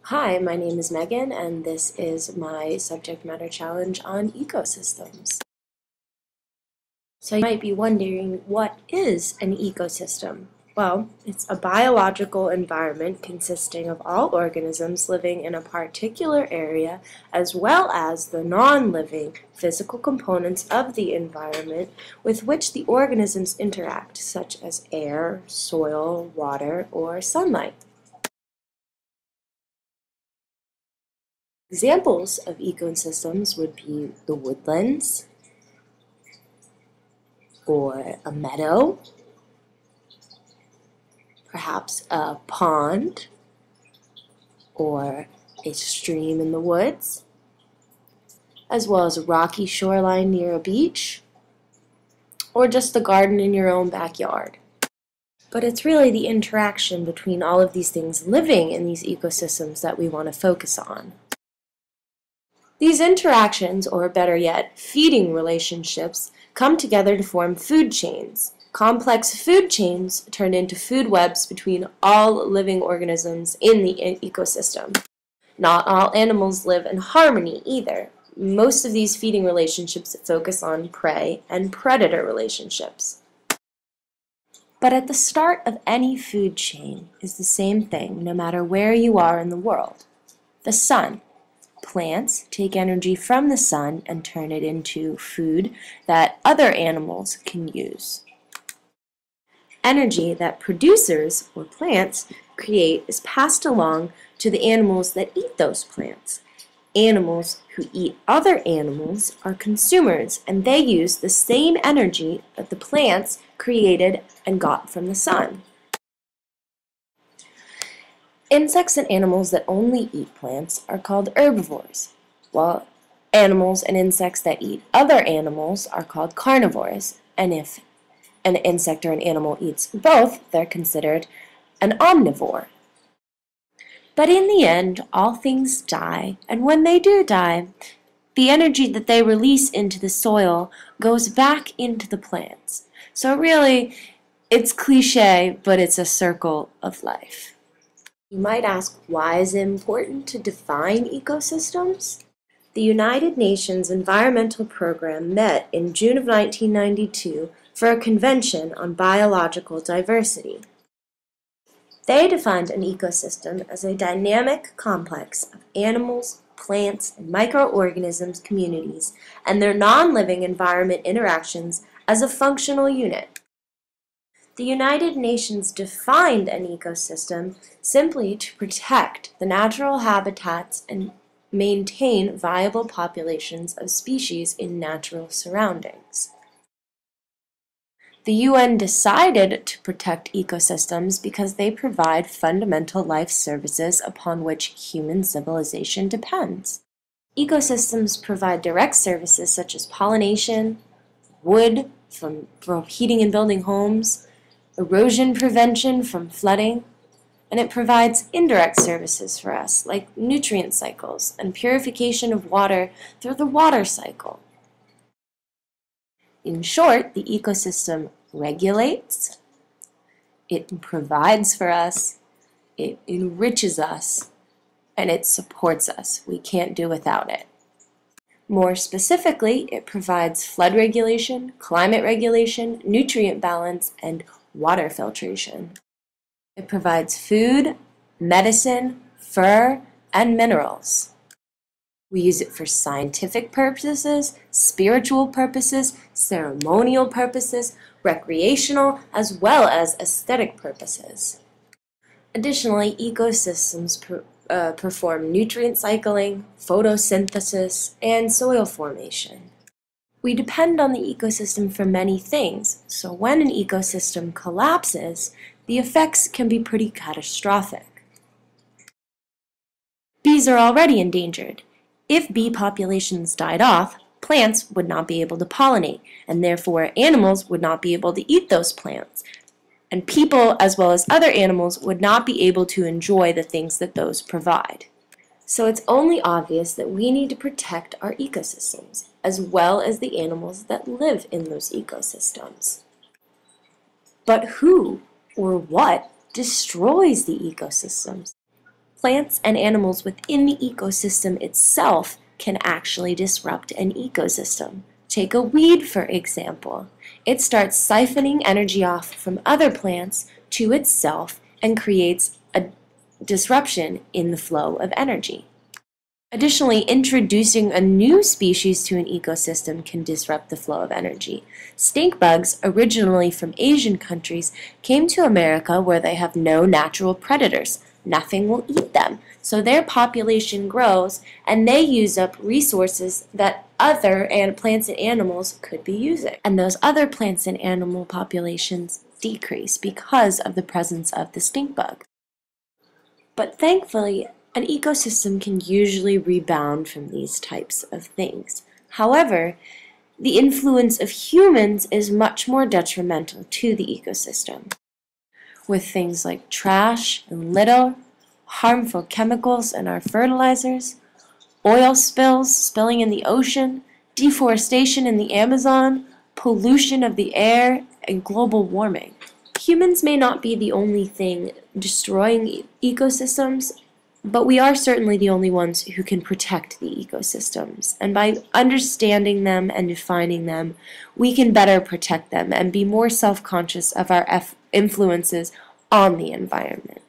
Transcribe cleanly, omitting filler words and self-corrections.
Hi, my name is Megan, and this is my subject matter challenge on ecosystems. So you might be wondering, what is an ecosystem? Well, it's a biological environment consisting of all organisms living in a particular area, as well as the non-living physical components of the environment with which the organisms interact, such as air, soil, water, or sunlight. Examples of ecosystems would be the woodlands, or a meadow, perhaps a pond, or a stream in the woods, as well as a rocky shoreline near a beach, or just a garden in your own backyard. But it's really the interaction between all of these things living in these ecosystems that we want to focus on. These interactions, or better yet, feeding relationships, come together to form food chains. Complex food chains turn into food webs between all living organisms in the ecosystem. Not all animals live in harmony either. Most of these feeding relationships focus on prey and predator relationships. But at the start of any food chain is the same thing, no matter where you are in the world: the sun. Plants take energy from the sun and turn it into food that other animals can use. Energy that producers, or plants, create is passed along to the animals that eat those plants. Animals who eat other animals are consumers, and they use the same energy that the plants created and got from the sun. Insects and animals that only eat plants are called herbivores, while animals and insects that eat other animals are called carnivores, and if an insect or an animal eats both, they're considered an omnivore. But in the end, all things die, and when they do die, the energy that they release into the soil goes back into the plants. So really, it's cliche, but it's a circle of life. You might ask, why is it important to define ecosystems? The United Nations Environmental Program met in June of 1992 for a convention on biological diversity. They defined an ecosystem as a dynamic complex of animals, plants, and microorganisms communities and their non-living environment interactions as a functional unit. The United Nations defined an ecosystem simply to protect the natural habitats and maintain viable populations of species in natural surroundings. The UN decided to protect ecosystems because they provide fundamental life services upon which human civilization depends. Ecosystems provide direct services such as pollination, wood for heating and building homes, erosion prevention from flooding, and it provides indirect services for us, like nutrient cycles and purification of water through the water cycle. In short, the ecosystem regulates, it provides for us, it enriches us, and it supports us. We can't do without it. More specifically, it provides flood regulation, climate regulation, nutrient balance, and water filtration. It provides food, medicine, fur, and minerals. We use it for scientific purposes, spiritual purposes, ceremonial purposes, recreational, as well as aesthetic purposes. Additionally, ecosystems perform nutrient cycling, photosynthesis, and soil formation. We depend on the ecosystem for many things, so when an ecosystem collapses, the effects can be pretty catastrophic. Bees are already endangered. If bee populations died off, plants would not be able to pollinate, and therefore animals would not be able to eat those plants. And people, as well as other animals, would not be able to enjoy the things that those provide. So it's only obvious that we need to protect our ecosystems, as well as the animals that live in those ecosystems. But who or what destroys the ecosystems? plants and animals within the ecosystem itself can actually disrupt an ecosystem. Take a weed, for example. It starts siphoning energy off from other plants to itself and creates a disruption in the flow of energy. Additionally, introducing a new species to an ecosystem can disrupt the flow of energy. Stink bugs, originally from Asian countries, came to America where they have no natural predators. Nothing will eat them. So their population grows and they use up resources that other plants and animals could be using. And those other plants and animal populations decrease because of the presence of the stink bug. But thankfully, an ecosystem can usually rebound from these types of things. However, the influence of humans is much more detrimental to the ecosystem, with things like trash and litter, harmful chemicals in our fertilizers, oil spills spilling in the ocean, deforestation in the Amazon, pollution of the air, and global warming. Humans may not be the only thing destroying ecosystems, but we are certainly the only ones who can protect the ecosystems. And by understanding them and defining them, we can better protect them and be more self-conscious of our influences on the environment.